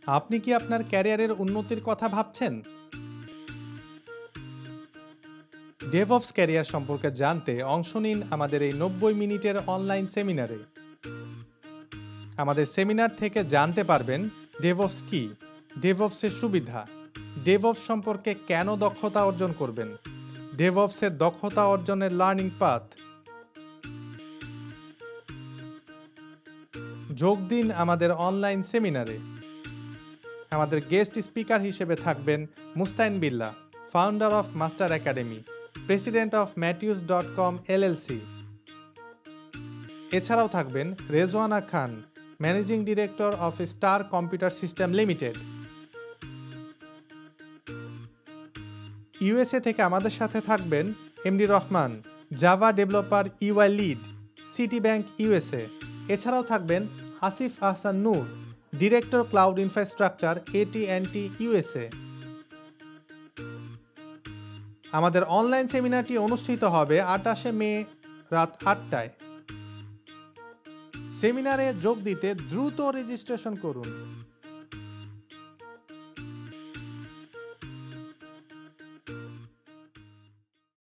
আপনি কি আপনার ক্যারিয়ারের উন্নতির কথা ভাবছেন? ডেভঅপস ক্যারিয়ার সম্পর্কে জানতে অংশ নিন আমাদের এই ৯০ মিনিটের অনলাইন সেমিনারে। আমাদের সেমিনার থেকে জানতে পারবেন ডেভঅপস কি, ডেভঅপসের সুবিধা, ডেভঅপস সম্পর্কে কেন দক্ষতা অর্জন করবেন, ডেভঅপসের দক্ষতা অর্জনের লার্নিং পাথ। যোগ দিন আমাদের অনলাইন সেমিনারে। আমাদের গেস্ট স্পিকার হিসেবে থাকবেন Mustain Billah, founder of master academy, president of ম্যাটিউস.com LLC। এছাড়াও থাকবেন Rezwana Khan, managing director of star computer system limited. USA থেকে আমাদের সাথে থাকবেন MD Rahman, Java developer UI lead, city bank USA. এছাড়াও থাকবেন Asif Ahsan Noor, director cloud infrastructure AT&T USA. আমাদের অনলাইন সেমিনারটি অনুষ্ঠিত হবে ২৮শে মে রাত ৮টায়। সেমিনারে যোগ দিতে দ্রুত রেজিস্ট্রেশন করুন।